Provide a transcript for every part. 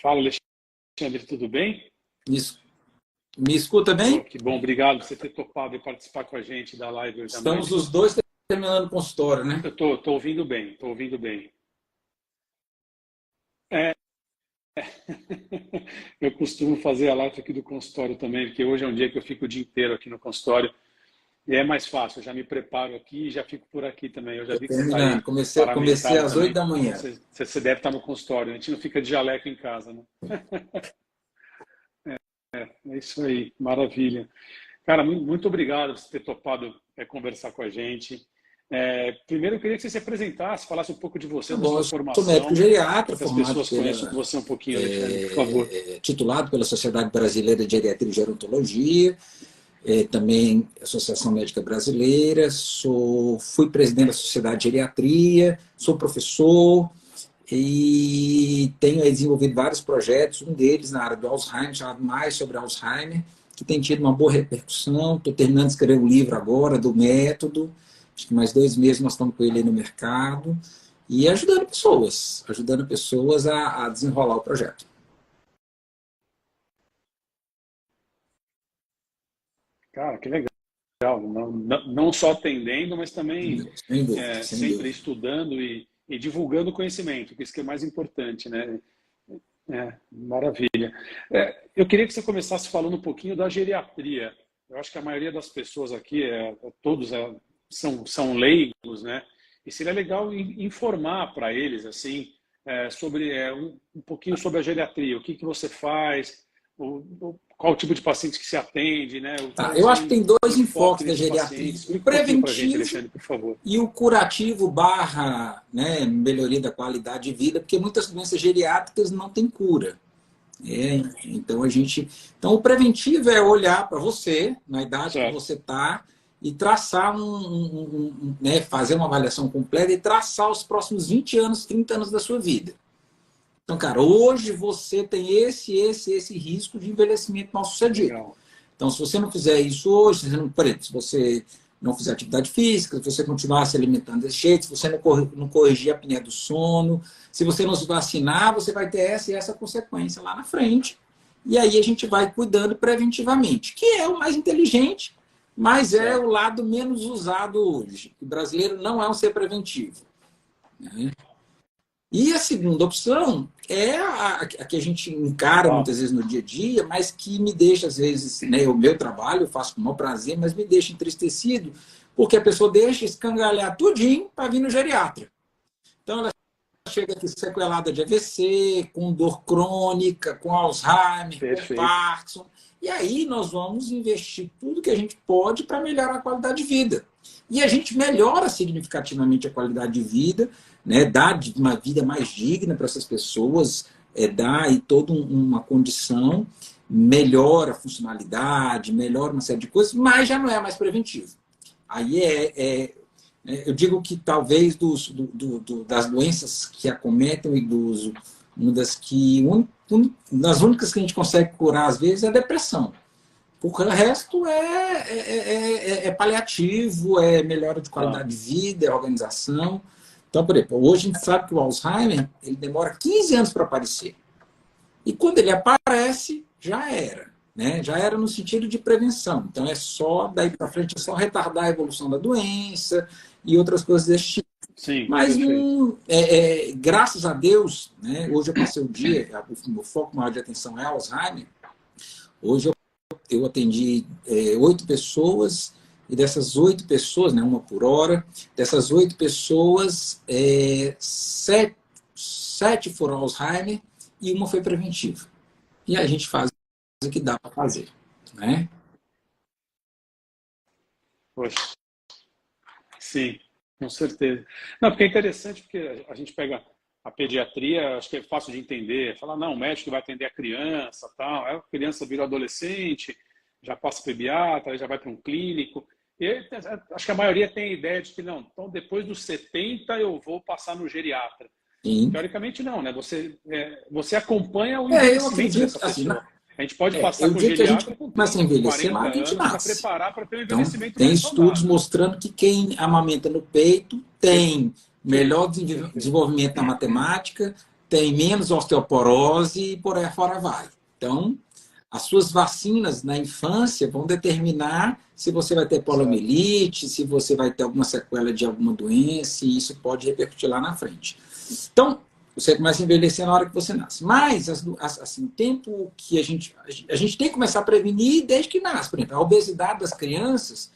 Fala, Alexandre, tudo bem? Me, me escuta Oh, bem? que bom, obrigado por você ter topado e participar com a gente da live hoje à Estamos noite. os dois terminando o consultório, né? Eu tô ouvindo bem, tô ouvindo bem. É, eu costumo fazer a live aqui do consultório também, porque hoje é um dia que eu fico o dia inteiro aqui no consultório e é mais fácil, eu já me preparo aqui e já fico por aqui também. Eu já Estou vi que você está aí terminando. Comecei paramentado às 8 também. da manhã. Você deve estar no consultório, a gente não fica de jaleco em casa, né? É isso aí, maravilha. Cara, muito obrigado por você ter topado conversar com a gente. Primeiro, eu queria que você se apresentasse, falasse um pouco de você, Tá da bom, sua eu sou médico formação, geriatra, para que as formado pessoas conheçam pela, você um pouquinho, Alexandre, por favor. titulado pela Sociedade Brasileira de Geriatria e Gerontologia, também Associação Médica Brasileira, fui presidente da Sociedade de Geriatria, sou professor e tenho aí desenvolvido vários projetos, um deles na área do Alzheimer, chamado Mais sobre Alzheimer, que tem tido uma boa repercussão. Estou terminando de escrever um livro agora do método, acho que mais 2 meses nós estamos com ele aí no mercado, e ajudando pessoas a desenrolar o projeto. Cara, que legal. Não só atendendo, mas também Sem dúvida, sem sempre dúvida. estudando e divulgando conhecimento, que isso que é mais importante, né? Maravilha. Eu queria que você começasse falando um pouquinho da geriatria. Eu acho que a maioria das pessoas aqui, todos são leigos, né? E seria legal informar para eles assim sobre um pouquinho sobre a geriatria, o que que você faz, qual o tipo de paciente que se atende, né? Tá, Como eu acho que você tem dois enfoca enfoques da nesses geriatria: pacientes. o Explica um pouquinho para a gente, preventivo Alexandre, por favor. e o curativo barra, né, melhoria da qualidade de vida, porque muitas doenças geriátricas não têm cura. Então então o preventivo é olhar para você na idade que Certo. você está e traçar né, fazer uma avaliação completa e traçar os próximos 20 anos, 30 anos da sua vida. Então, cara, hoje você tem esse risco de envelhecimento mal sucedido. Legal. Então, se você não fizer isso hoje, por exemplo, se você não fizer atividade física, se você continuar se alimentando desse jeito, se você não corrigir a apneia do sono, se você não se vacinar, você vai ter essa e essa consequência lá na frente. E aí a gente vai cuidando preventivamente, que é o mais inteligente, mas é Certo. o lado menos usado hoje. O brasileiro não é um ser preventivo, né? E a segunda opção é a que a gente encara Uau. muitas vezes no dia a dia, mas que me deixa, às vezes, né, o meu trabalho, eu faço com o maior prazer, mas me deixa entristecido, porque a pessoa deixa escangalhar tudinho para vir no geriatra. Então, ela chega aqui sequelada de AVC, com dor crônica, com Alzheimer, com Perfeito. Parkinson. E aí nós vamos investir tudo que a gente pode para melhorar a qualidade de vida. E a gente melhora significativamente a qualidade de vida, né? Dá uma vida mais digna para essas pessoas, dá aí toda uma condição, melhora a funcionalidade, melhora uma série de coisas, mas já não é mais preventivo. Aí eu digo que talvez das doenças que acometem o idoso, das únicas que a gente consegue curar às vezes é a depressão. Porque o resto é paliativo, é melhora de Tá. qualidade de vida, é organização. Então, por exemplo, hoje a gente sabe que o Alzheimer ele demora 15 anos para aparecer. E quando ele aparece, já era. Né? Já era no sentido de prevenção. Então, daí para frente, é só retardar a evolução da doença e outras coisas desse tipo. Sim, Mas, perfeito. graças a Deus, né, hoje eu passei o dia, o meu foco maior de atenção é Alzheimer. Hoje eu atendi 8 pessoas, e dessas 8 pessoas, né, uma por hora, dessas 8 pessoas, 7 foram Alzheimer e uma foi preventiva. E a gente faz o que dá para fazer, né? Poxa, sim, com certeza. Não, porque é interessante porque a gente pega a pediatria, acho que é fácil de entender. Falar, não, o médico vai atender a criança, tal. Aí a criança vira adolescente, já passa para o pediatra, aí já vai para um clínico. E aí, acho que a maioria tem a ideia de que não, então depois dos 70 eu vou passar no geriatra. Sim. Teoricamente não, né? Você acompanha o Eu envelhecimento acredito, dessa assim, pessoa. A gente pode passar eu com digo que a gente geriatra com começa a 30, com envelhecer na 40 hora que a gente anos para nasce. preparar para ter um Então, envelhecimento tem mais estudos saudável. mostrando que quem amamenta no peito tem melhor Perfeito. desenvolvimento na matemática, tem menos osteoporose e por aí fora vai. Então, as suas vacinas na infância vão determinar se você vai ter poliomielite, se você vai ter alguma sequela de alguma doença, e isso pode repercutir lá na frente. Então, você começa a envelhecer na hora que você nasce. Mas, assim, o tempo que a gente tem que começar a prevenir desde que nasce. Por exemplo, a obesidade das crianças,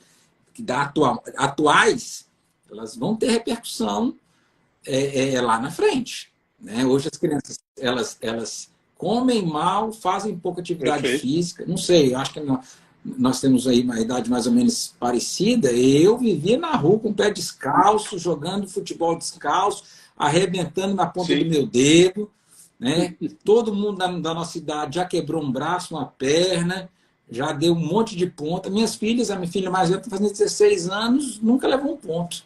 atuais, elas vão ter repercussão lá na frente. Né? Hoje as crianças, elas comem mal, fazem pouca atividade física. Não sei, eu acho que nós temos aí uma idade mais ou menos parecida. Eu vivia na rua com o pé descalço, jogando futebol descalço, arrebentando na ponta do meu dedo. Né? Todo mundo da nossa idade já quebrou um braço, uma perna, já deu um monte de ponta. Minhas filhas, a minha filha mais velha está fazendo 16 anos, nunca levou um ponto.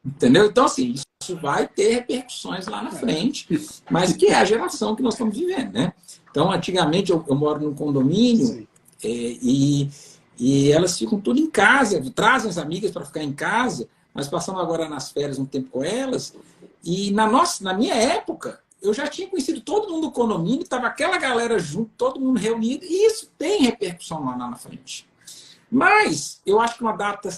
Entendeu? Então, assim, isso vai ter repercussões lá na frente, mas que é a geração que nós estamos vivendo, né? Então, antigamente, eu moro num condomínio e elas ficam tudo em casa, trazem as amigas para ficar em casa, mas passamos agora nas férias um tempo com elas, e na minha época, eu já tinha conhecido todo mundo do condomínio, estava aquela galera junto, todo mundo reunido, e isso tem repercussão lá na frente. Mas, eu acho que uma data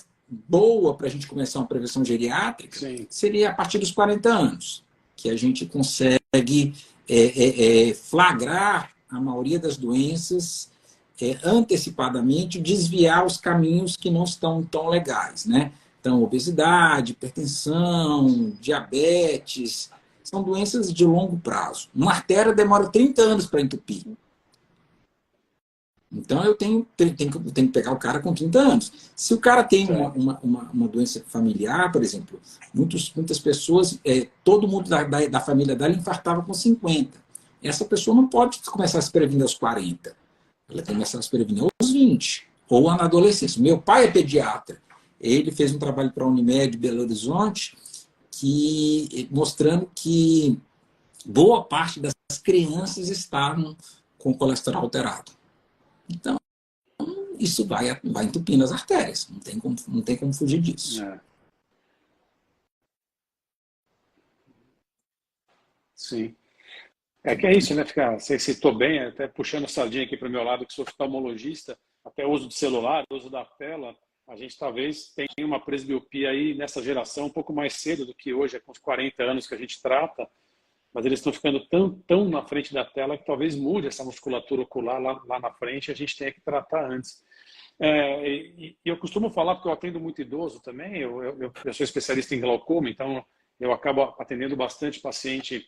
boa para a gente começar uma prevenção geriátrica seria a partir dos 40 anos, que a gente consegue flagrar a maioria das doenças antecipadamente, desviar os caminhos que não estão tão legais, né? Então, obesidade, hipertensão, diabetes, são doenças de longo prazo. Uma artéria demora 30 anos para entupir. Então, eu tenho que pegar o cara com 30 anos. Se o cara tem uma doença familiar, por exemplo, muitas pessoas, todo mundo da família dela infartava com 50. Essa pessoa não pode começar a se prevenir aos 40. Ela tem que começar a se prevenir aos 20, ou na adolescência. Meu pai é pediatra. Ele fez um trabalho para a Unimed Belo Horizonte, mostrando que boa parte das crianças estavam com colesterol alterado. Então, isso vai entupindo as artérias. Não tem como fugir disso. Sim. Que é isso, né? Você citou bem, até puxando a sardinha aqui para o meu lado, que sou oftalmologista, até uso do celular, uso da tela, a gente talvez tenha uma presbiopia aí nessa geração um pouco mais cedo do que hoje, com os 40 anos que a gente trata, mas eles estão ficando tão na frente da tela que talvez mude essa musculatura ocular lá na frente e a gente tenha que tratar antes. E eu costumo falar, porque eu atendo muito idoso também, eu sou especialista em glaucoma, então eu acabo atendendo bastante paciente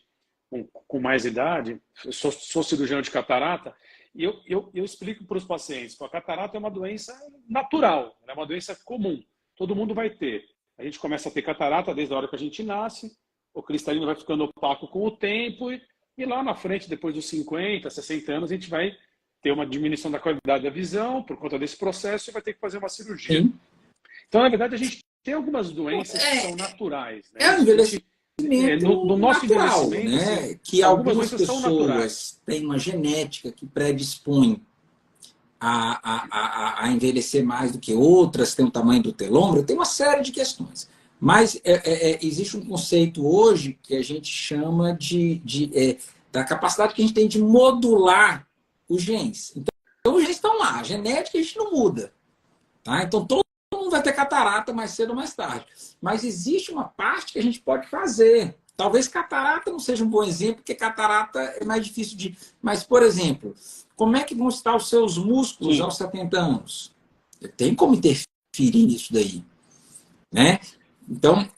com mais idade, eu sou cirurgião de catarata, e eu explico para os pacientes que a catarata é uma doença natural, é uma doença comum, todo mundo vai ter. A gente começa a ter catarata desde a hora que a gente nasce, o cristalino vai ficando opaco com o tempo, e lá na frente, depois dos 50, 60 anos, a gente vai ter uma diminuição da qualidade da visão por conta desse processo e vai ter que fazer uma cirurgia. Sim. Então, na verdade, a gente tem algumas doenças que são naturais. Né? É um envelhecimento no nosso natural, envelhecimento, né? assim, Que algumas pessoas têm uma genética que predispõe a envelhecer mais do que outras, tem o tamanho do telômero, tem uma série de questões. Mas existe um conceito hoje que a gente chama da capacidade que a gente tem de modular os genes. Então, os genes estão lá. A genética a gente não muda. Tá? Então, todo mundo vai ter catarata mais cedo ou mais tarde. Mas existe uma parte que a gente pode fazer. Talvez catarata não seja um bom exemplo, porque catarata é mais difícil de... Mas, por exemplo, como é que vão estar os seus músculos aos 70 anos? Tem como interferir nisso daí. Né? Então,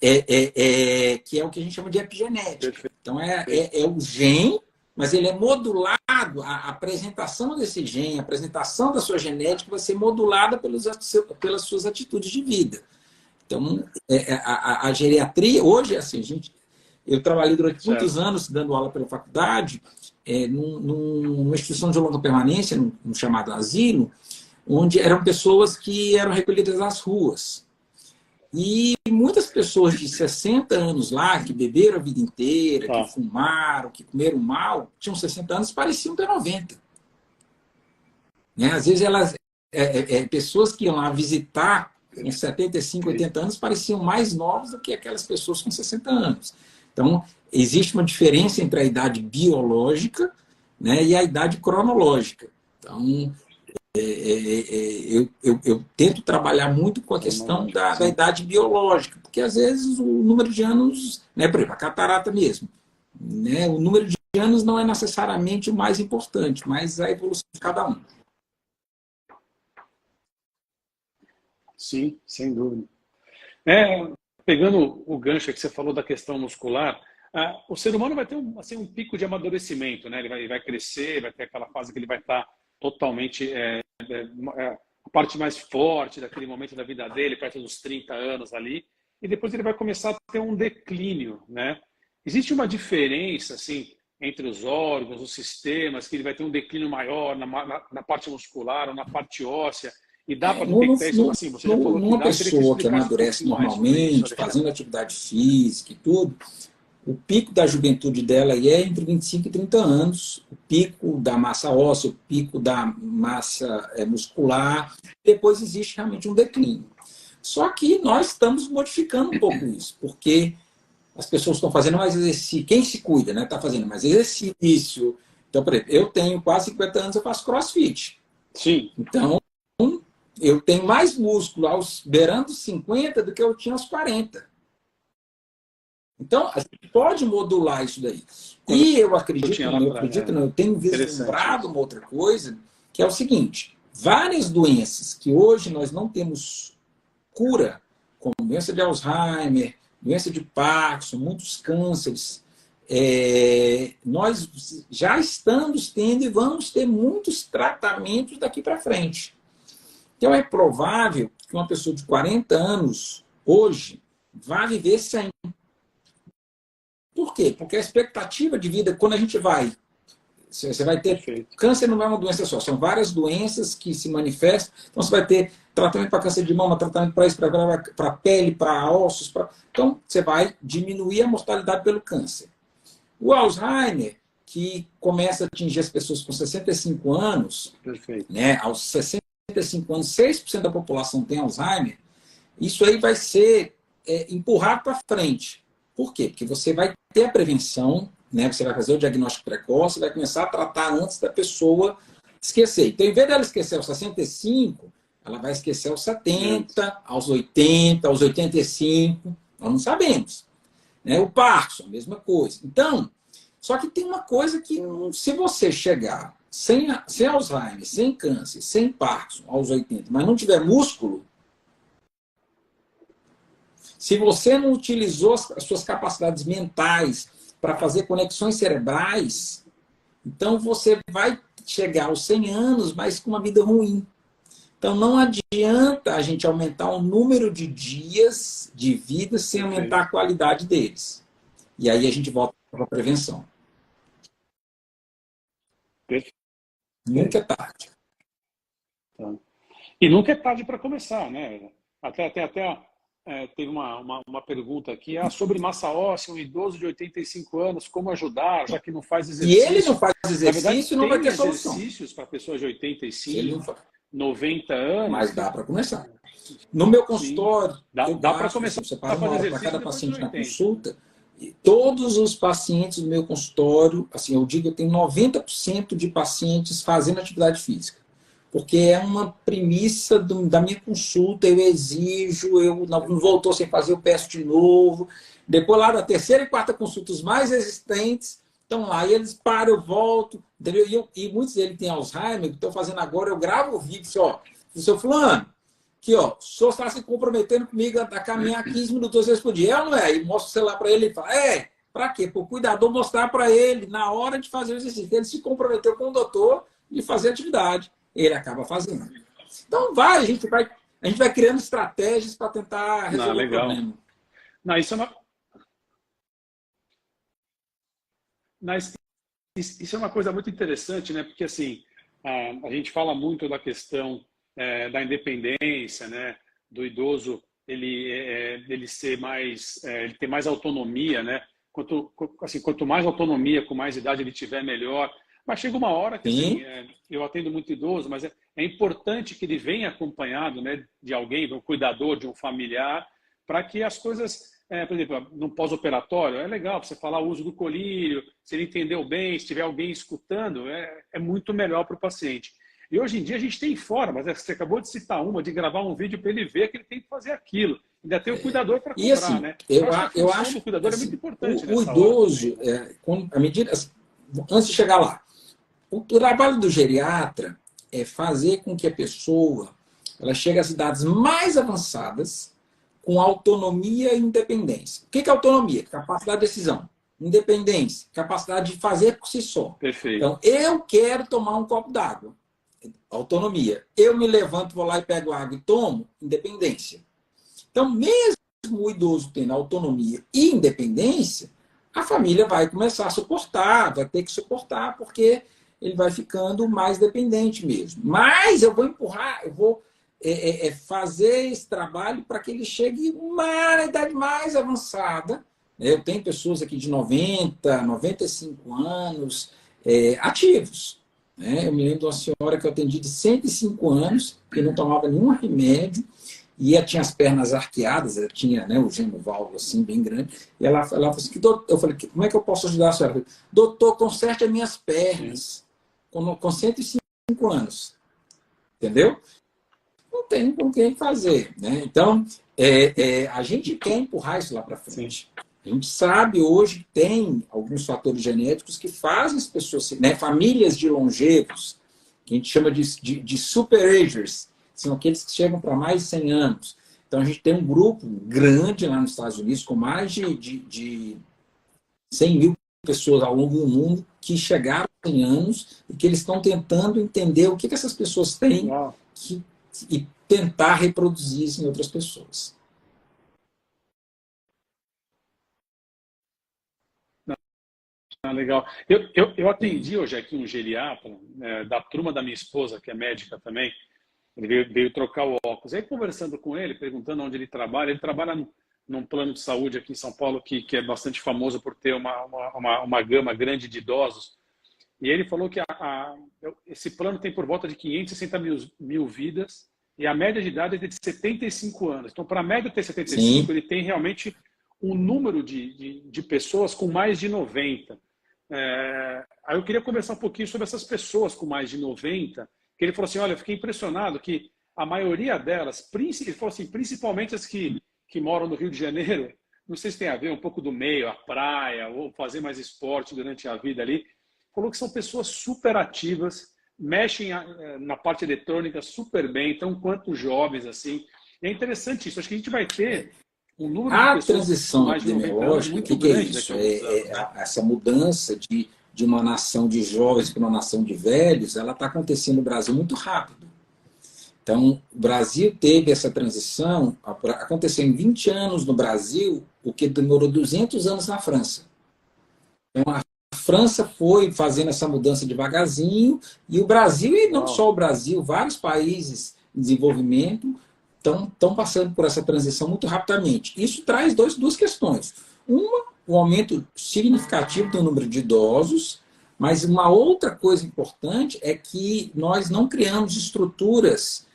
que é o que a gente chama de epigenética. Então, é o gene, mas ele é modulado, a apresentação desse gene, a apresentação da sua genética vai ser modulada pelas suas atitudes de vida. Então, a geriatria, hoje, assim, eu trabalhei durante muitos anos dando aula pela faculdade, numa instituição de longa permanência, num chamado asilo, onde eram pessoas que eram recolhidas nas ruas. E muitas pessoas de 60 anos lá, que beberam a vida inteira, que fumaram, que comeram mal, tinham 60 anos e pareciam ter 90. Né? Às vezes, pessoas que iam lá visitar com 75, 80 anos pareciam mais novos do que aquelas pessoas com 60 anos. Então, existe uma diferença entre a idade biológica, né, e a idade cronológica. Então, eu tento trabalhar muito com a questão da idade biológica, porque às vezes o número de anos, né, por exemplo, a catarata mesmo, né, o número de anos não é necessariamente o mais importante, mas a evolução de cada um. Sim, sem dúvida. É, pegando o gancho que você falou da questão muscular, o ser humano vai ter assim, um pico de amadurecimento, né? Ele vai crescer, vai ter aquela fase que ele vai estar totalmente a parte mais forte daquele momento da vida dele, perto dos 30 anos ali, e depois ele vai começar a ter um declínio, né? Existe uma diferença assim entre os órgãos, os sistemas, que ele vai ter um declínio maior na parte muscular ou na parte óssea, e dá para detectar isso? Assim, você já falou que Numa dá, eu queria que você pessoa que explicasse um amadurece pouquinho mais sobre isso, normalmente, Alexandre. fazendo atividade física e tudo, o pico da juventude dela aí é entre 25 e 30 anos, o pico da massa óssea, o pico da massa muscular, depois existe realmente um declínio. Só que nós estamos modificando um pouco isso, porque as pessoas estão fazendo mais exercício, quem se cuida, né, está fazendo mais exercício. Então, por exemplo, eu tenho quase 50 anos, eu faço crossfit. Sim. Então, eu tenho mais músculo aos beirando 50 do que eu tinha aos 40. Então, a gente pode modular isso daí. Quando E eu eu acredito, tinha lá não, atrás. eu tenho Interessante vislumbrado isso. uma outra coisa, que é o seguinte: várias doenças que hoje nós não temos cura, como doença de Alzheimer, doença de Parkinson, muitos cânceres, nós já estamos tendo e vamos ter muitos tratamentos daqui para frente. Então é provável que uma pessoa de 40 anos, hoje, vá viver 100. Por quê? Porque a expectativa de vida, quando a gente você vai ter... Perfeito. Câncer não é uma doença só, são várias doenças que se manifestam. Então você vai ter tratamento para câncer de mama, tratamento para isso, para pele, para ossos. Então você vai diminuir a mortalidade pelo câncer. O Alzheimer, que começa a atingir as pessoas com 65 anos, Perfeito. né, aos 65 anos, 6% da população tem Alzheimer, isso aí vai ser empurrado para frente. Por quê? Porque você vai ter a prevenção, né? Você vai fazer o diagnóstico precoce, vai começar a tratar antes da pessoa esquecer. Então, em vez dela esquecer aos 65, ela vai esquecer aos 70, aos 80, aos 85. Nós não sabemos. Né? O Parkinson, a mesma coisa. Então, só que tem uma coisa que, se você chegar sem Alzheimer, sem câncer, sem Parkinson, aos 80, mas não tiver músculo, se você não utilizou as suas capacidades mentais para fazer conexões cerebrais, então você vai chegar aos 100 anos, mas com uma vida ruim. Então não adianta a gente aumentar o número de dias de vida sem aumentar a qualidade deles. E aí a gente volta para a prevenção. Perfeito. Nunca é tarde. Tá. E nunca é tarde para começar, né? Teve uma pergunta aqui sobre massa óssea, um idoso de 85 anos, como ajudar, já que não faz exercício? E ele não faz Na verdade, exercício, não vai ter solução. exercícios para pessoas de Se ele não 85, faz. 90 anos. Mas dá para começar. No meu consultório, dá para começar eu separo uma hora para cada paciente na 80. consulta. E todos os pacientes do meu consultório, assim, eu digo, eu tenho 90% de pacientes fazendo atividade física. Porque é uma premissa da minha consulta, eu exijo, eu não voltou sem fazer, eu peço de novo. Depois lá da terceira e quarta consulta, os mais resistentes estão lá, e eles param, eu volto, entendeu? E muitos deles têm Alzheimer, que estão fazendo agora, eu gravo o vídeo, ó, seu fulano, aqui, ó, o senhor está se comprometendo comigo a caminhar 15 minutos 2 vezes por dia, é ou não é? E mostra o celular para ele e fala, para quê? Para o cuidador mostrar para ele, na hora de fazer o exercício. Ele se comprometeu com o doutor de fazer atividade. Ele acaba fazendo. Então a gente vai criando estratégias para tentar resolver o problema. Não, isso é uma coisa muito interessante, né? Porque assim, a gente fala muito da questão da independência, né? Do idoso ele ser mais, ele ter mais autonomia, né? Quanto mais autonomia, com mais idade ele tiver, melhor. Mas chega uma hora que assim, eu atendo muito idoso, mas é importante que ele venha acompanhado, né, de alguém, de um cuidador, de um familiar, para que as coisas por exemplo, no pós-operatório, é legal para você falar o uso do colírio, se ele entendeu bem, se tiver alguém escutando, é muito melhor para o paciente. E hoje em dia a gente tem formas, né? Você acabou de citar uma, de gravar um vídeo para ele ver que ele tem que fazer aquilo. Ainda tem o cuidador para E cobrar, assim, né? eu, Acho que a eu função acho do cuidador é muito assim, importante o nessa hora idoso, também, né? à medida, antes de chegar lá, o trabalho do geriatra é fazer com que a pessoa ela chegue às idades mais avançadas com autonomia e independência. O que é autonomia? Capacidade de decisão. Independência, capacidade de fazer por si só. Perfeito. Então, eu quero tomar um copo d'água. Autonomia. Eu me levanto, vou lá e pego água e tomo. Independência. Então, mesmo o idoso tendo autonomia e independência, a família vai começar a suportar, vai ter que suportar, porque ele vai ficando mais dependente mesmo. Mas eu vou empurrar, eu vou fazer esse trabalho para que ele chegue na idade mais avançada. Eu tenho pessoas aqui de 90, 95 anos ativos. Eu me lembro de uma senhora que eu atendi de 105 anos, que não tomava nenhum remédio, e ela tinha as pernas arqueadas, ela tinha, né, o gêmeo válvulo assim, bem grande, e ela falou assim, eu falei, como é que eu posso ajudar a senhora? Doutor, conserte as minhas pernas, com 105 anos, entendeu? Não tem com quem fazer, né? Então, a gente quer empurrar isso lá para frente. Sim. A gente sabe hoje que tem alguns fatores genéticos que fazem as pessoas, né, famílias de longevos, que a gente chama de super-agers, são aqueles que chegam para mais de 100 anos. Então, a gente tem um grupo grande lá nos Estados Unidos, com mais de 100 mil pessoas ao longo do mundo, que chegaram a 100 anos e que eles estão tentando entender o que essas pessoas têm e tentar reproduzir isso em outras pessoas. Legal. Eu atendi hoje aqui um geriatra, da turma da minha esposa, que é médica também. Ele veio trocar o óculos. Aí, conversando com ele, perguntando onde ele trabalha num plano de saúde aqui em São Paulo que é bastante famoso por ter uma gama grande de idosos. E ele falou que esse plano tem por volta de 560 mil vidas e a média de idade é de 75 anos. Então, para a média ter 75, sim, ele tem realmente um número de pessoas com mais de 90. Aí eu queria conversar um pouquinho sobre essas pessoas com mais de 90, que ele falou assim, olha, eu fiquei impressionado que a maioria delas, ele falou assim, principalmente as que moram no Rio de Janeiro, não sei se tem a ver um pouco do meio, a praia, ou fazer mais esporte durante a vida ali, falou que são pessoas super ativas, mexem na parte eletrônica super bem, então quanto jovens assim. E é interessante isso, acho que a gente vai ter um número de pessoas transição com mais de 90 anos muito grande daqui a alguns anos, né? Essa mudança de uma nação de jovens para uma nação de velhos, ela está acontecendo no Brasil muito rápido. Então, o Brasil teve essa transição, aconteceu em 20 anos no Brasil, o que demorou 200 anos na França. Então, a França foi fazendo essa mudança devagarzinho, e o Brasil, e não só o Brasil, vários países em desenvolvimento estão passando por essa transição muito rapidamente. Isso traz duas questões. Uma, um aumento significativo do número de idosos, mas uma outra coisa importante é que nós não criamos estruturas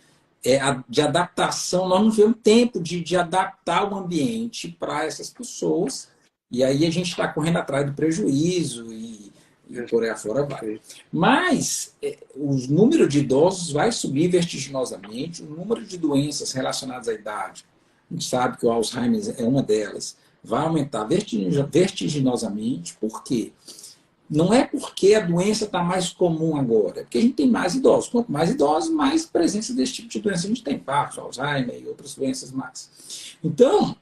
de adaptação, nós não tivemos tempo de adaptar o ambiente para essas pessoas, e aí a gente está correndo atrás do prejuízo e por aí afora vai. Mas o número de idosos vai subir vertiginosamente, o número de doenças relacionadas à idade, a gente sabe que o Alzheimer é uma delas, vai aumentar vertiginosamente. Por quê? Não é porque a doença está mais comum agora, é porque a gente tem mais idosos. Quanto mais idosos, mais presença desse tipo de doença a gente tem, Parkinson, Alzheimer e outras doenças mais. Então,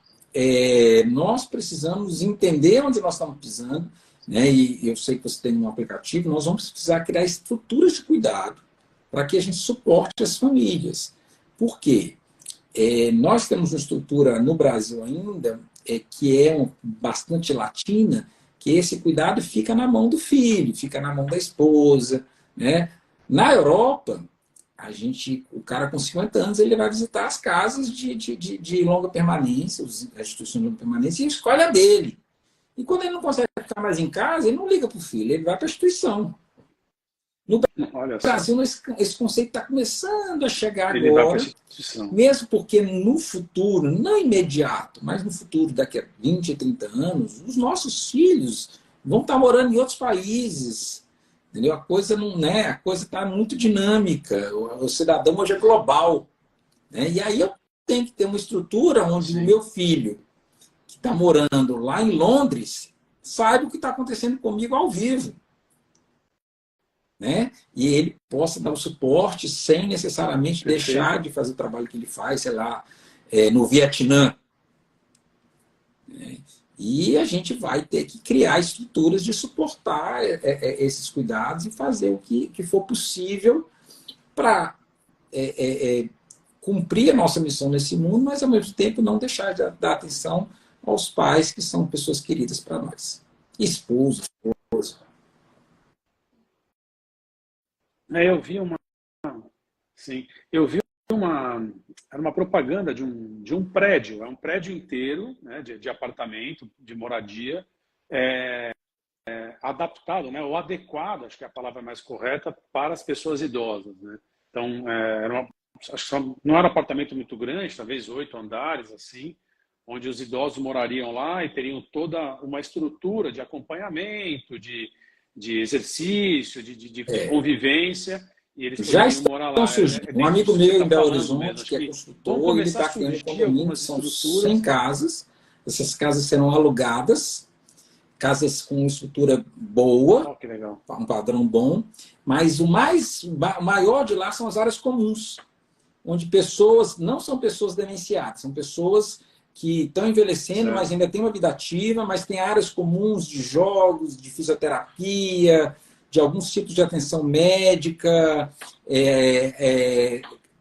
nós precisamos entender onde nós estamos pisando, né? E eu sei que você tem um aplicativo, nós vamos precisar criar estruturas de cuidado para que a gente suporte as famílias. Por quê? Nós temos uma estrutura no Brasil ainda que é bastante latina, que esse cuidado fica na mão do filho, fica na mão da esposa, né? Na Europa, o cara com 50 anos ele vai visitar as casas de longa permanência, as instituições de longa permanência, e escolhe a dele. E quando ele não consegue ficar mais em casa, ele não liga para o filho, ele vai para a instituição. Olha só. Brasil, esse conceito está começando a chegar Ele vai para a agora, instituição. mesmo porque no futuro, não imediato, mas no futuro, daqui a 20, 30 anos, os nossos filhos vão estar morando em outros países. Entendeu? A coisa não, né? A coisa está muito dinâmica. O cidadão hoje é global. Né? E aí eu tenho que ter uma estrutura onde o meu filho, que está morando lá em Londres, saiba o que está acontecendo comigo ao vivo. Né? E ele possa dar o suporte sem necessariamente deixar de fazer o trabalho que ele faz, sei lá, no Vietnã. Né? E a gente vai ter que criar estruturas de suportar esses cuidados e fazer o que for possível para cumprir a nossa missão nesse mundo, mas ao mesmo tempo não deixar de dar atenção aos pais que são pessoas queridas para nós. Esposo, esposa. Eu vi uma, sim, eu vi era uma propaganda de um prédio, é um prédio inteiro, né, de apartamento, de moradia, adaptado, né, ou adequado, acho que é a palavra mais correta, para as pessoas idosas, né? Então, acho que não era um apartamento muito grande, talvez 8 andares, assim, onde os idosos morariam lá e teriam toda uma estrutura de acompanhamento, de exercício, de convivência, e eles Já poderiam morar lá. estão surgindo. Um amigo meu em Belo Horizonte, que é construtor, ele está criando um condomínio que são 100 casas. Essas casas serão alugadas, casas com estrutura boa, que legal. Um padrão bom, mas o maior de lá são as áreas comuns, onde pessoas não são pessoas demenciadas, são pessoas que estão envelhecendo, mas ainda têm uma vida ativa, mas tem áreas comuns de jogos, de fisioterapia, de alguns tipos de atenção médica,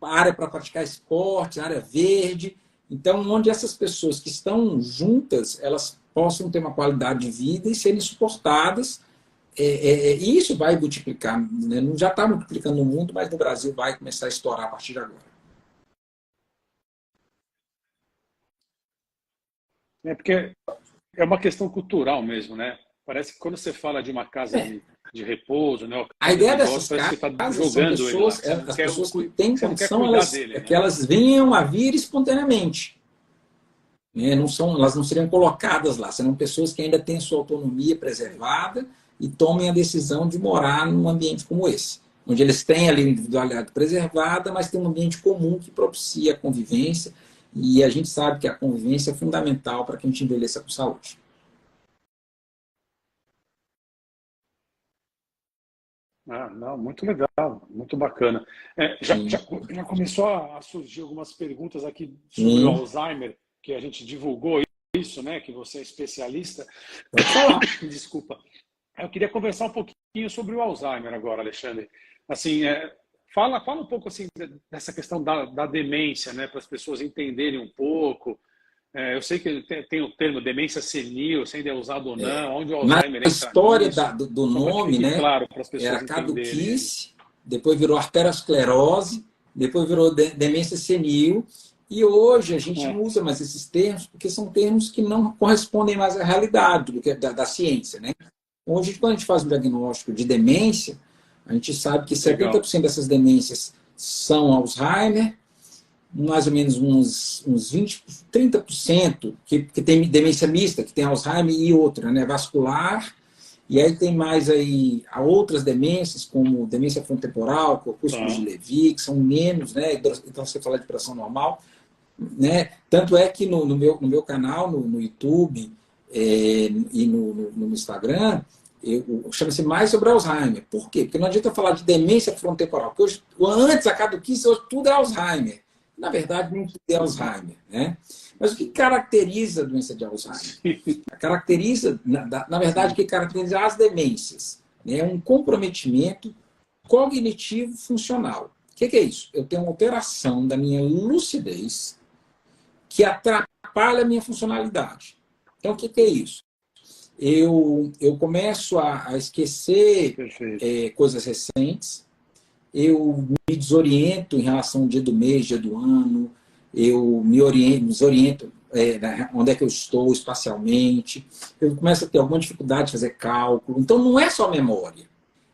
área para praticar esporte, área verde. Então, onde essas pessoas que estão juntas, elas possam ter uma qualidade de vida e serem suportadas. E isso vai multiplicar, né? Já está multiplicando no mundo, mas no Brasil vai começar a estourar a partir de agora. Porque é uma questão cultural mesmo, né? Parece que quando você fala de uma casa de repouso, né? A ideia dessas casas são pessoas, as pessoas que têm condição, que elas venham a vir espontaneamente. Elas não seriam colocadas lá, serão pessoas que ainda têm sua autonomia preservada e tomem a decisão de morar num ambiente como esse, onde eles têm ali a individualidade preservada, mas tem um ambiente comum que propicia a convivência, e a gente sabe que a convivência é fundamental para que a gente envelheça com saúde. Não, muito legal, muito bacana. Já começou a surgir algumas perguntas aqui sobre o Alzheimer, que a gente divulgou isso, né? Que você é especialista. Desculpa. Eu queria conversar um pouquinho sobre o Alzheimer agora, Alexandre. Assim, fala um pouco assim dessa questão da demência, né? Para as pessoas entenderem um pouco. Eu sei que tem o termo demência senil, se ainda é usado ou não, onde o Alzheimer entra. A história do nome, né? Claro, para as pessoas era caduquice, depois virou arteriosclerose, depois virou demência senil, e hoje a gente não usa mais esses termos, porque são termos que não correspondem mais à realidade da ciência, né? Hoje, quando a gente faz um diagnóstico de demência, a gente sabe que 70% dessas demências são Alzheimer, mais ou menos uns 20, 30% que tem demência mista, que tem Alzheimer e outra, né, vascular, e aí tem mais aí outras demências, como demência frontotemporal, corpúsculo de Levy, que são menos, né, então você fala de pressão normal, né, tanto é que no meu canal, no YouTube e no Instagram, chama-se mais sobre Alzheimer. Por quê? Porque não adianta falar de demência frontotemporal, porque hoje, antes a caduquice, hoje tudo é Alzheimer. Na verdade, nem tudo é Alzheimer, né? Mas o que caracteriza a doença de Alzheimer? Na verdade, o que caracteriza as demências? É um comprometimento cognitivo funcional. O que é isso? Eu tenho uma alteração da minha lucidez que atrapalha a minha funcionalidade. Então, o que é isso? Eu começo a esquecer coisas recentes, eu me desoriento em relação ao dia do mês, dia do ano, eu me desoriento onde é que eu estou espacialmente, eu começo a ter alguma dificuldade de fazer cálculo. Então, não é só memória,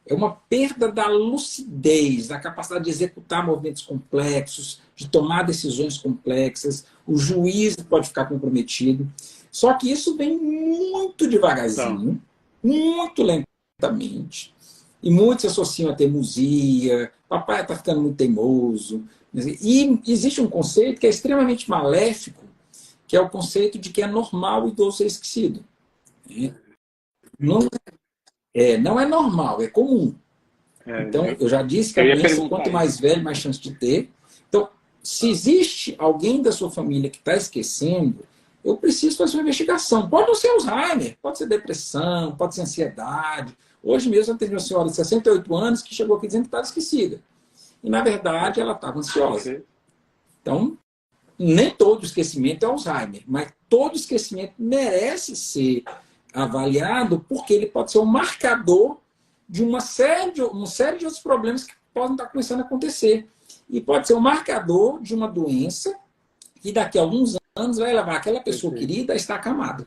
é uma perda da lucidez, da capacidade de executar movimentos complexos, de tomar decisões complexas. O juízo pode ficar comprometido. Só que isso vem muito devagarzinho, muito lentamente. E muitos associam a teimosia, papai está ficando muito teimoso. E existe um conceito que é extremamente maléfico, que é o conceito de que é normal o idoso ser esquecido. Não não é normal, é comum. Então, eu já disse que a doença, quanto mais velho, mais chance de ter. Então, se existe alguém da sua família que está esquecendo, eu preciso fazer uma investigação. Pode não ser Alzheimer, pode ser depressão, pode ser ansiedade. Hoje mesmo eu tenho uma senhora de 68 anos que chegou aqui dizendo que estava esquecida. E, na verdade, ela estava ansiosa. Então, nem todo esquecimento é Alzheimer, mas todo esquecimento merece ser avaliado porque ele pode ser um marcador de uma série de outros problemas que podem estar começando a acontecer. E pode ser um marcador de uma doença que daqui a alguns anos vai levar aquela pessoa querida a estar acamada.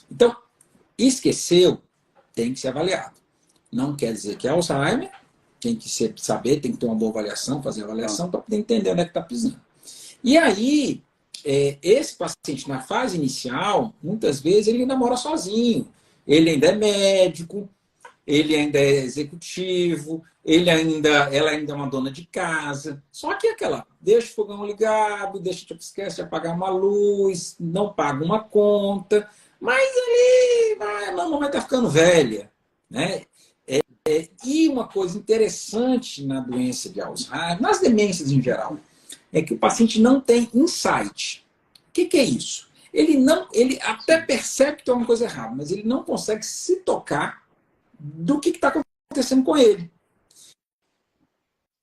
Então, esqueceu, tem que ser avaliado. Não quer dizer que é Alzheimer, tem que saber, tem que ter uma boa avaliação, fazer avaliação para poder entender onde é que está pisando. E aí, esse paciente na fase inicial, muitas vezes ele ainda mora sozinho, ele ainda é médico, ele ainda é executivo, ela ainda é uma dona de casa. Só que deixa o fogão ligado, esquece de apagar uma luz, não paga uma conta, mas a mamãe está ficando velha. Né? E uma coisa interessante na doença de Alzheimer, nas demências em geral, é que o paciente não tem insight. O que é isso? Ele até percebe que tem uma coisa errada, mas ele não consegue se tocar do que está acontecendo com ele.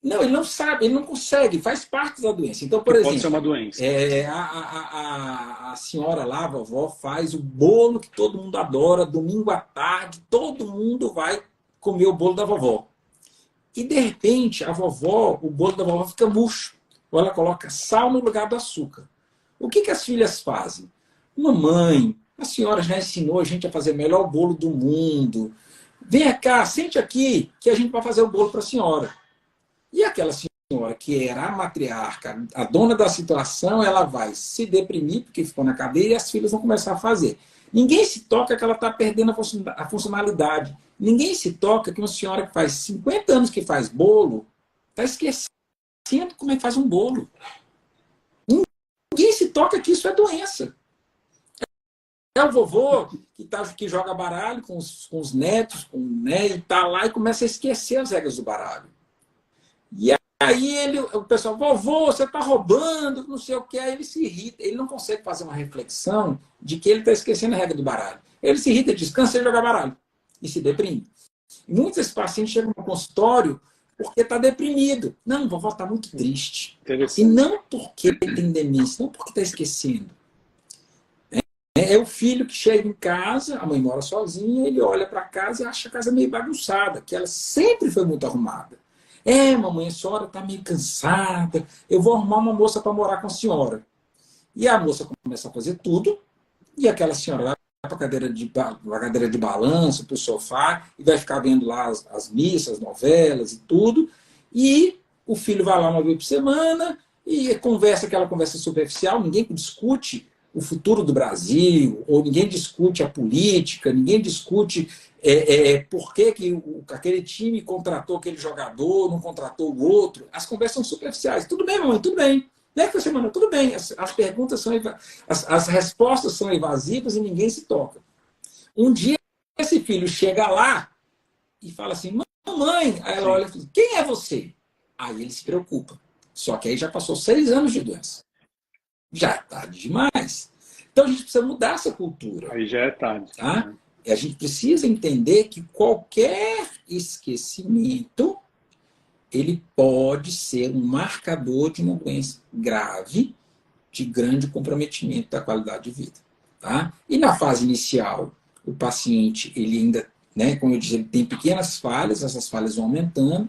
Não, ele não sabe, ele não consegue, faz parte da doença. Então, por exemplo, pode ser uma doença. A senhora lá, a vovó, faz o bolo que todo mundo adora, domingo à tarde, todo mundo vai comer o bolo da vovó. E, de repente, o bolo da vovó fica murcho. Ou ela coloca sal no lugar do açúcar. O que as filhas fazem? Mamãe, a senhora já ensinou a gente a fazer o melhor bolo do mundo. Vem cá, sente aqui, que a gente vai fazer o bolo para a senhora. E aquela senhora que era a matriarca, a dona da situação, ela vai se deprimir porque ficou na cadeia e as filhas vão começar a fazer. Ninguém se toca que ela está perdendo a funcionalidade. Ninguém se toca que uma senhora que faz 50 anos que faz bolo está esquecendo como é que faz um bolo. Ninguém se toca que isso é doença. É o vovô que joga baralho com os netos, né, e está lá e começa a esquecer as regras do baralho. E aí o pessoal, vovô, você está roubando, não sei o que, aí ele se irrita, ele não consegue fazer uma reflexão de que ele está esquecendo a regra do baralho. Ele se irrita, diz, cansei de jogar baralho, e se deprime. E muitos pacientes chegam no consultório porque está deprimido. Não, vovó está muito triste. E não porque tem demência, não porque está esquecendo. É o filho que chega em casa, a mãe mora sozinha, ele olha para casa e acha a casa meio bagunçada, que ela sempre foi muito arrumada. Mamãe, a senhora está meio cansada, eu vou arrumar uma moça para morar com a senhora. E a moça começa a fazer tudo, e aquela senhora vai para a cadeira de balanço, para o sofá, e vai ficar vendo lá as missas, as novelas e tudo, e o filho vai lá uma vez por semana, e conversa aquela conversa superficial, ninguém discute o futuro do Brasil, ou ninguém discute a política, ninguém discute por que aquele time contratou aquele jogador, não contratou o outro. As conversas são superficiais. Tudo bem, mamãe, tudo bem. Nesta semana, tudo bem. As perguntas as respostas são evasivas e ninguém se toca. Um dia, esse filho chega lá e fala assim, mamãe, aí ela olha e fala, quem é você? Aí ele se preocupa. Só que aí já passou 6 anos de doença. Já é tarde demais. Então a gente precisa mudar essa cultura. Aí já é tarde. Tá? E a gente precisa entender que qualquer esquecimento ele pode ser um marcador de uma doença grave, de grande comprometimento da qualidade de vida. Tá? E na fase inicial, o paciente, ele ainda, né, como eu disse, ele tem pequenas falhas, essas falhas vão aumentando.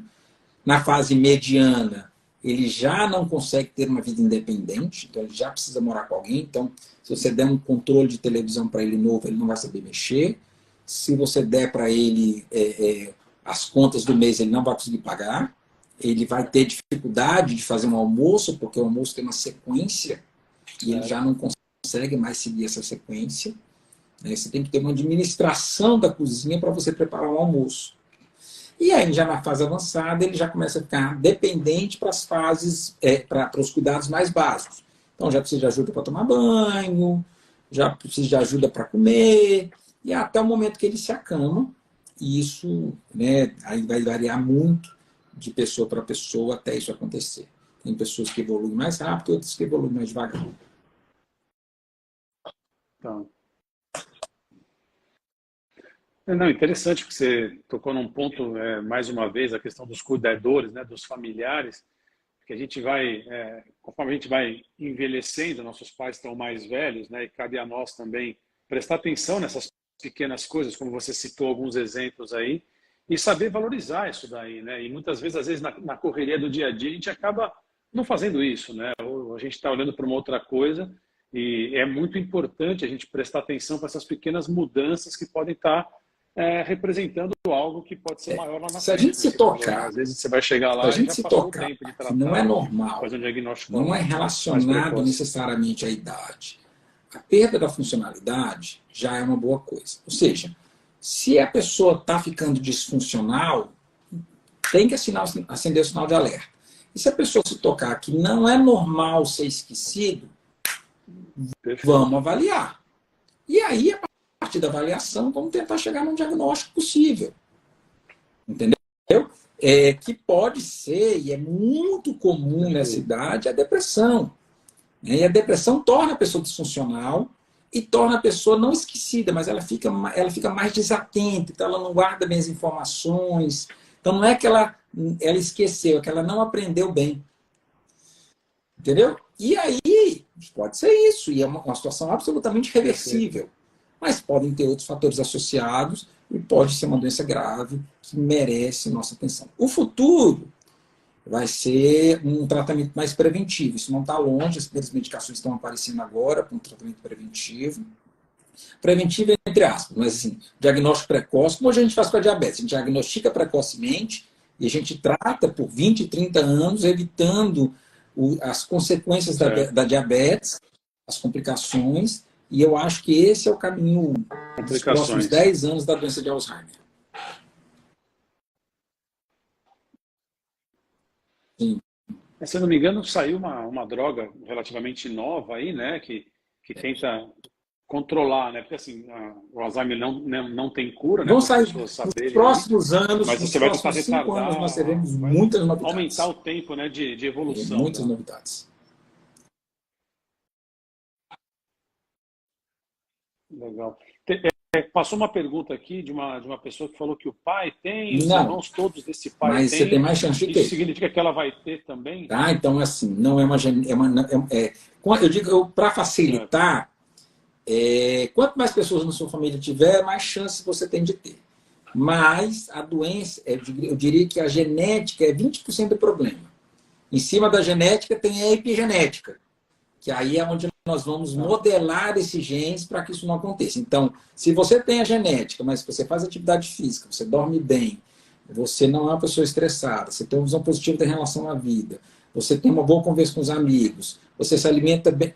Na fase mediana, ele já não consegue ter uma vida independente, então ele já precisa morar com alguém. Então, se você der um controle de televisão para ele novo, ele não vai saber mexer. Se você der para ele as contas do mês, ele não vai conseguir pagar. Ele vai ter dificuldade de fazer um almoço, porque o almoço tem uma sequência e ele já não consegue mais seguir essa sequência. Você tem que ter uma administração da cozinha para você preparar o almoço. E aí, já na fase avançada, ele já começa a ficar dependente para as fases, para os cuidados mais básicos. Então, já precisa de ajuda para tomar banho, já precisa de ajuda para comer, e até o momento que ele se acalma. E isso, né, aí vai variar muito de pessoa para pessoa até isso acontecer. Tem pessoas que evoluem mais rápido, outras que evoluem mais devagar. Então, não, interessante que você tocou num ponto, mais uma vez, a questão dos cuidadores, né, dos familiares, que a gente vai, conforme a gente vai envelhecendo, nossos pais estão mais velhos, né, e cabe a nós também prestar atenção nessas pequenas coisas, como você citou alguns exemplos aí, e saber valorizar isso daí, né? E muitas vezes, às vezes, na correria do dia a dia, a gente acaba não fazendo isso, né? Ou a gente está olhando para uma outra coisa, e é muito importante a gente prestar atenção para essas pequenas mudanças que podem estar representando algo que pode ser maior lá na frente. Se a gente se tocar, falou, né? Às vezes você vai chegar lá e já passou o tempo de tratar, que não é normal, fazer um diagnóstico não é relacionado necessariamente à idade. A perda da funcionalidade já é uma boa coisa. Ou seja, se a pessoa está ficando disfuncional, tem que acender o sinal de alerta. E se a pessoa se tocar que não é normal ser esquecido, vamos avaliar. E aí, a partir da avaliação, vamos tentar chegar num diagnóstico possível. Entendeu? Que pode ser, e é muito comum nessa idade, a depressão. E a depressão torna a pessoa disfuncional e torna a pessoa não esquecida, mas ela fica mais desatenta, então ela não guarda bem as informações. Então não é que ela esqueceu, é que ela não aprendeu bem. Entendeu? E aí, pode ser isso, e é uma situação absolutamente reversível. Mas podem ter outros fatores associados e pode ser uma doença grave que merece nossa atenção. O futuro vai ser um tratamento mais preventivo. Isso não está longe, as primeiras medicações estão aparecendo agora para um tratamento preventivo. Preventivo entre aspas, mas assim, diagnóstico precoce, como hoje a gente faz com a diabetes, a gente diagnostica precocemente e a gente trata por 20, 30 anos, evitando as consequências da diabetes, as complicações, e eu acho que esse é o caminho dos próximos 10 anos da doença de Alzheimer. Sim. Se eu não me engano, saiu uma droga relativamente nova aí, né, que tenta controlar, né, porque assim, o Alzheimer não tem cura, né, vão sair nos próximos anos, mas nos você vai próximos tentar 5 anos nós teremos vai muitas novidades. aumentar o tempo, né, de evolução. Muitas novidades. Legal. Passou uma pergunta aqui de uma pessoa que falou que o pai tem, os irmãos todos desse pai mas têm. Você tem mais chance de ter. Isso significa que ela vai ter também? Tá? Então, assim, não é uma... eu digo, para facilitar, quanto mais pessoas na sua família tiver, mais chance você tem de ter. Mas a doença, eu diria que a genética é 20% do problema. Em cima da genética tem a epigenética, que aí é onde nós vamos modelar esses genes para que isso não aconteça. Então, se você tem a genética, mas você faz atividade física, você dorme bem, você não é uma pessoa estressada, você tem uma visão positiva em relação à vida, você tem uma boa conversa com os amigos, você se alimenta bem,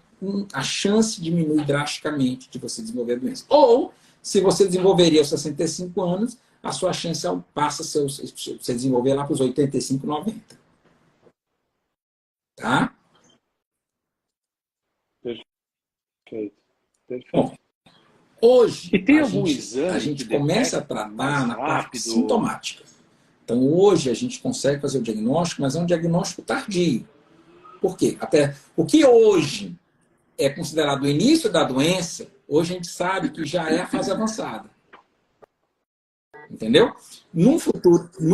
a chance diminui drasticamente de você desenvolver a doença. Ou, se você desenvolveria aos 65 anos, a sua chance passa a você desenvolver lá para os 85, 90. Tá? Perfeito. Bom, hoje, e tem algum exame a gente começa a tratar na parte sintomática. Então, hoje a gente consegue fazer o diagnóstico, mas é um diagnóstico tardio. Por quê? Até o que hoje é considerado o início da doença, hoje a gente sabe que já é a fase avançada. Entendeu? Num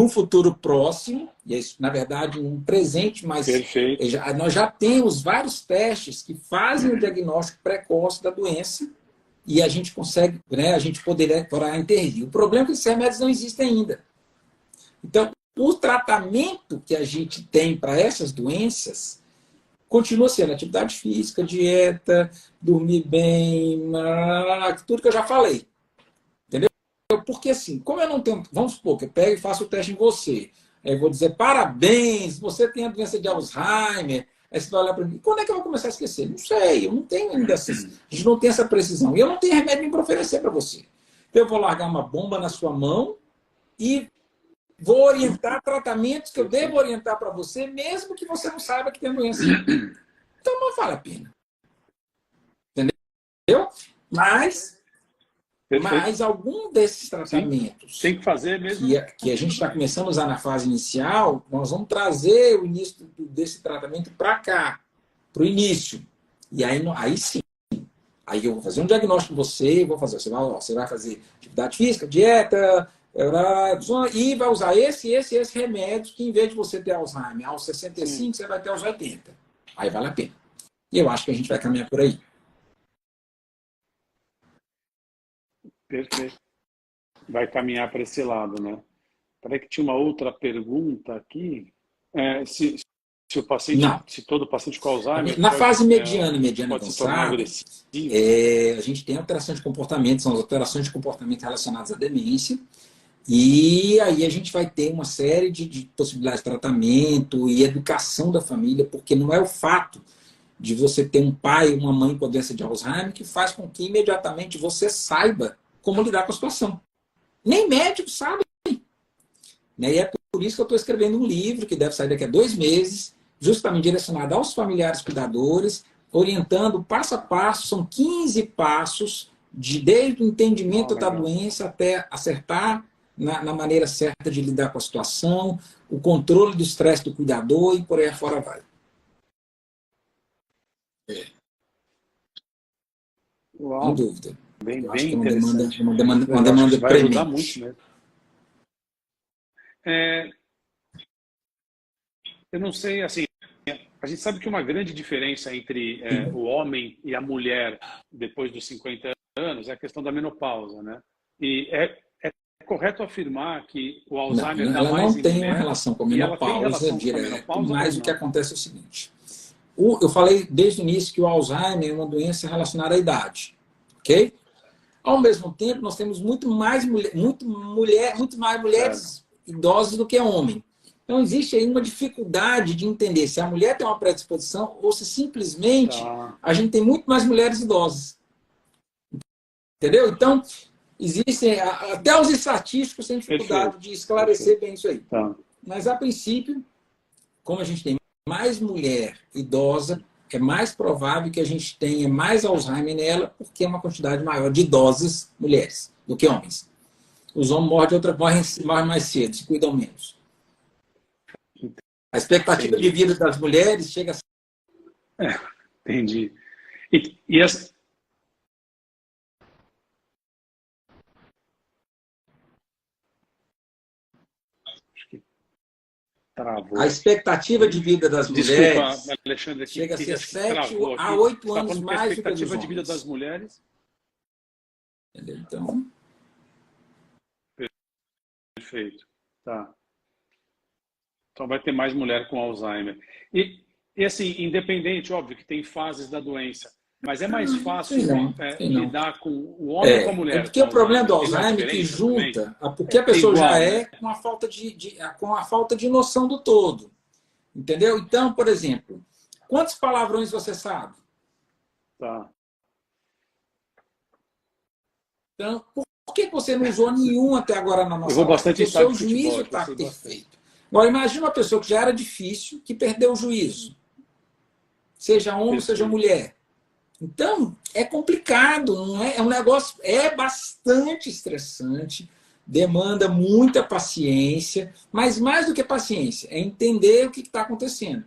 futuro próximo, e isso, na verdade, um presente mais... Perfeito. Nós já temos vários testes que fazem o diagnóstico precoce da doença e a gente consegue, né, a gente poderá intervir. O problema é que esses remédios não existem ainda. Então, o tratamento que a gente tem para essas doenças continua sendo atividade física, dieta, dormir bem, tudo que eu já falei. Entendeu? Porque assim, como eu não tenho... Vamos supor que eu pego e faço o teste em você. Aí eu vou dizer, parabéns, você tem a doença de Alzheimer. Aí você vai olhar para mim, quando é que eu vou começar a esquecer? Não sei, eu não tenho ainda essas... A gente não tem essa precisão. E eu não tenho remédio para oferecer para você. Então eu vou largar uma bomba na sua mão e vou orientar tratamentos que eu devo orientar para você, mesmo que você não saiba que tem doença. Então não vale a pena. Entendeu? Mas algum desses tratamentos tem que fazer mesmo que a gente está começando a usar na fase inicial, nós vamos trazer o início desse tratamento para cá, para o início. E aí sim, aí eu vou fazer um diagnóstico com você, você vai fazer atividade física, dieta, e vai usar esse remédio, que em vez de você ter Alzheimer aos 65, você vai ter aos 80. Aí vale a pena. E eu acho que a gente vai caminhar por aí. Perfeito. Vai caminhar para esse lado, né? Peraí que tinha uma outra pergunta aqui. Se o paciente, não. Se todo paciente com Alzheimer... Na fase mediana e mediana pode se tornar avançada, agressivo. A gente tem alterações de comportamento, são as alterações de comportamento relacionadas à demência, e aí a gente vai ter uma série de possibilidades de tratamento e educação da família, porque não é o fato de você ter um pai ou uma mãe com doença de Alzheimer que faz com que imediatamente você saiba como lidar com a situação. Nem médicos sabem. Né? E é por isso que eu estou escrevendo um livro que deve sair daqui a 2 meses, justamente direcionado aos familiares cuidadores, orientando passo a passo, são 15 passos, desde o entendimento da doença até acertar na maneira certa de lidar com a situação, o controle do estresse do cuidador e por aí afora vai. Uau. Sem dúvida. Bem acho que é interessante. uma demanda vai ajudar muito mesmo. Eu não sei, assim, a gente sabe que uma grande diferença entre o homem e a mulher depois dos 50 anos é a questão da menopausa, né? E é correto afirmar que o Alzheimer ela mais não tem mulher, uma relação com a menopausa direta, mas o que acontece é o seguinte. Eu falei desde o início que o Alzheimer é uma doença relacionada à idade, ok? Ao mesmo tempo, nós temos muito mais mulheres idosas do que homens. Então, existe aí uma dificuldade de entender se a mulher tem uma predisposição ou se simplesmente a gente tem muito mais mulheres idosas. Entendeu? Então, existem... Até os estatísticos têm dificuldade de esclarecer bem isso aí. Mas, a princípio, como a gente tem mais mulher idosa, é mais provável que a gente tenha mais Alzheimer nela, porque é uma quantidade maior de idosas mulheres do que homens. Os homens morrem mais cedo, se cuidam menos. A expectativa de vida das mulheres chega a... Entendi. E essa... Travou. A expectativa de vida das mulheres Alexandre, chega a ser 7 a 8 anos mais do que a dos homens. A expectativa de vida das mulheres... Entendeu? Então... Perfeito. Tá. Então vai ter mais mulher com Alzheimer. E assim, independente, óbvio que tem fases da doença, mas é mais fácil lidar com o homem ou com a mulher? Porque o problema do Alzheimer é que junta, porque a pessoa já com a falta de noção do todo. Entendeu? Então, por exemplo, quantos palavrões você sabe? Tá. Então, por que você não usou nenhum até agora na nossa aula? Porque o seu juízo está perfeito. Agora, imagina uma pessoa que já era difícil, que perdeu o juízo. Seja homem, seja mulher. Então, é complicado, não é? É um negócio, bastante estressante, demanda muita paciência, mas mais do que paciência, é entender o que está acontecendo.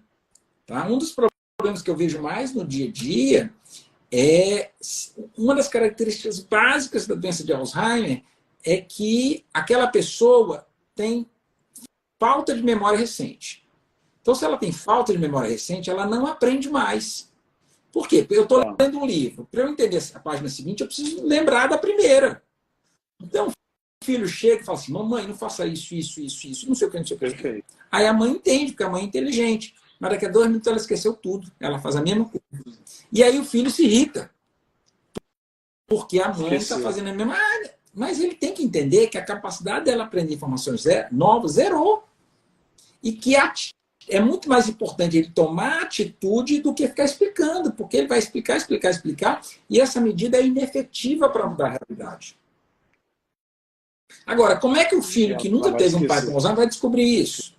Tá? Um dos problemas que eu vejo mais no dia a dia é uma das características básicas da doença de Alzheimer é que aquela pessoa tem falta de memória recente. Então, se ela tem falta de memória recente, ela não aprende mais. Por quê? Porque eu estou lendo um livro. Para eu entender a página seguinte, eu preciso lembrar da primeira. Então, o filho chega e fala assim, mamãe, não faça isso, não sei o que, não sei o que. Perfeito. Aí a mãe entende, porque a mãe é inteligente. Mas daqui a 2 minutos ela esqueceu tudo. Ela faz a mesma coisa. E aí o filho se irrita. Porque a mãe está fazendo a mesma... Mas ele tem que entender que a capacidade dela aprender informações novas zerou. E que é muito mais importante ele tomar atitude do que ficar explicando, porque ele vai explicar, explicar, explicar, e essa medida é inefetiva para mudar a realidade. Agora, como é que o filho que nunca teve um pai com Alzheimer vai descobrir isso?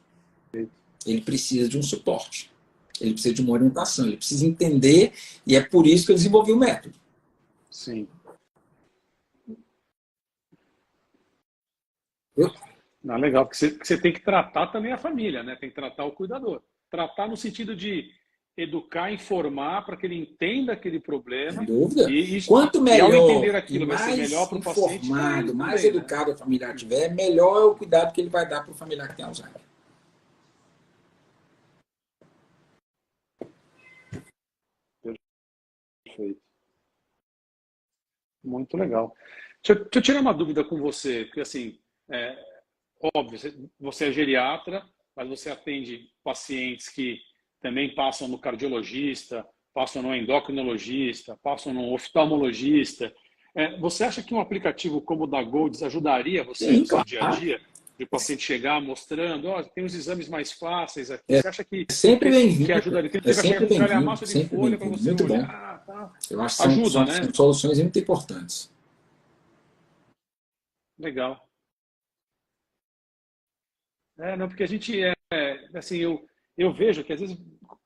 Ele precisa de um suporte, ele precisa de uma orientação, ele precisa entender, e é por isso que eu desenvolvi o método. Sim. Não, legal, porque você tem que tratar também a família, né? Tem que tratar o cuidador. Tratar no sentido de educar, informar para que ele entenda aquele problema. Sem dúvida. E quanto melhor e ao entender aquilo, e vai ser melhor para o paciente. informado, mais também, educado o familiar tiver, melhor é o cuidado que ele vai dar para o familiar que tem Alzheimer. Perfeito. Muito legal. Deixa eu tirar uma dúvida com você, porque assim, óbvio, você é geriatra, mas você atende pacientes que também passam no cardiologista, passam no endocrinologista, passam no oftalmologista. Você acha que um aplicativo como o da Golds ajudaria você Sim, no seu claro. dia a dia? De o paciente chegar mostrando, tem os exames mais fáceis aqui. Você acha que sempre bem-vindo. que ajudaria? Ele É vai chegar sempre com bem-vindo, calhamaço de sempre folha para bem-vindo. você Muito bom. olhar. Tá. Eu acho que Ajuda, são né? soluções muito importantes. Legal. Não, porque a gente assim, eu vejo que às vezes,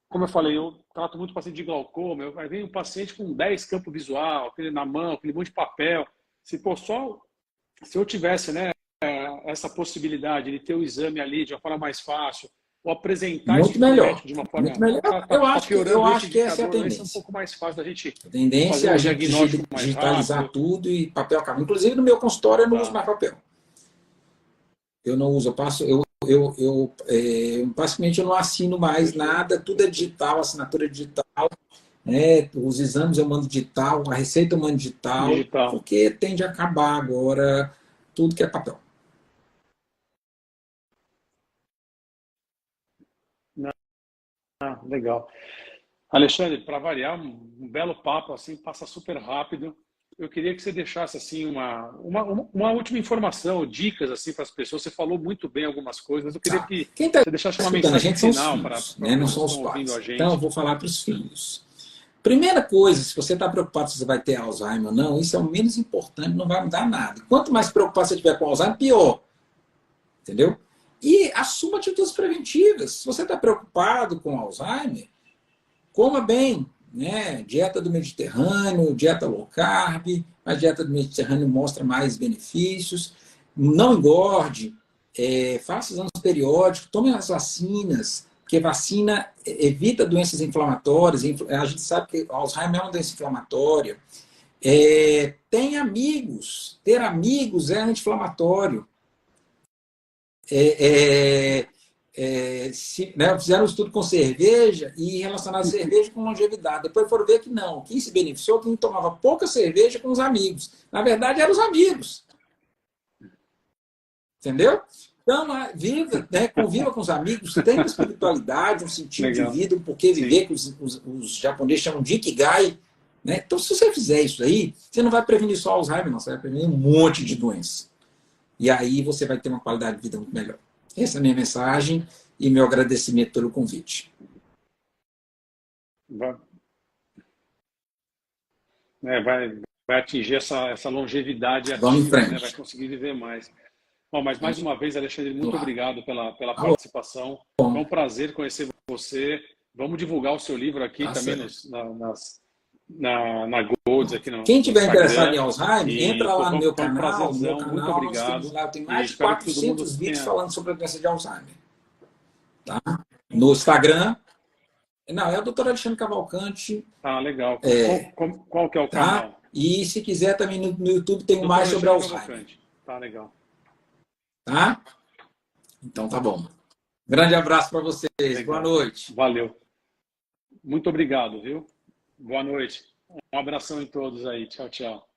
como eu falei, eu trato muito paciente de glaucoma, aí vem um paciente com 10 campo visual, aquele na mão, aquele monte de papel. Se eu tivesse, né, essa possibilidade de ter o exame ali de uma forma mais fácil, ou apresentar Muito isso para o melhor. médico de uma forma... Muito melhor. Eu acho que essa é a tendência. Um pouco mais fácil da gente A tendência fazer é a um gente diagnóstico mais digitalizar rápido. tudo e papel acaba. Inclusive, no meu consultório, eu não uso mais papel. Eu não uso, basicamente eu não assino mais nada, tudo é digital, assinatura digital, né? Os exames eu mando digital, a receita eu mando digital, porque tende a acabar agora tudo que é papel. Legal. Alexandre, para variar, um belo papo, assim, passa super rápido. Eu queria que você deixasse assim uma última informação, dicas assim para as pessoas. Você falou muito bem algumas coisas, mas eu queria que Quem está você deixasse uma escutando a mensagem gente são os final filhos, para né? Não todos que são os estão ouvindo a pais. gente. Então eu vou falar para os filhos. Primeira coisa, se você está preocupado se você vai ter Alzheimer ou não, isso é o menos importante, não vai mudar nada. Quanto mais preocupado você tiver com Alzheimer, pior. Entendeu? E assuma atitudes preventivas. Se você está preocupado com Alzheimer, coma bem, né? Dieta do Mediterrâneo, dieta low carb, a dieta do Mediterrâneo mostra mais benefícios. Não engorde, faça exames periódicos, tome as vacinas, porque vacina evita doenças inflamatórias. A gente sabe que Alzheimer é uma doença inflamatória. Tem amigos. Ter amigos é anti-inflamatório. Fizeram um estudo com cerveja e relacionaram a cerveja com longevidade. Depois foram ver que não. Quem se beneficiou, quem tomava pouca cerveja com os amigos. Na verdade, eram os amigos. Entendeu? Então, conviva com os amigos, tenha uma espiritualidade, um sentido de vida, um porquê viver, que os japoneses chamam de Ikigai. Né? Então, se você fizer isso aí, você não vai prevenir só Alzheimer, não. Você vai prevenir um monte de doenças. E aí você vai ter uma qualidade de vida muito melhor. Essa é a minha mensagem e meu agradecimento pelo convite. Vai atingir essa longevidade ativa, Vamos em frente. né? Vai conseguir viver mais. Bom, mas mais uma vez, Alexandre, muito obrigado pela participação. Foi um prazer conhecer você. Vamos divulgar o seu livro aqui também na Golds aqui no Quem tiver Instagram. interessado em Alzheimer, entra lá no meu canal. Muito obrigado. Lá eu tenho mais de 400 vídeos falando sobre a doença de Alzheimer. Tá? No Instagram. Não, é o Dr. Alexandre Cavalcante. Legal. Qual que é o canal? Tá? E se quiser também no YouTube tem mais sobre Alzheimer. Tá, legal. Tá? Então tá bom. Grande abraço para vocês. Legal. Boa noite. Valeu. Muito obrigado, viu? Boa noite. Um abração em todos aí. Tchau, tchau.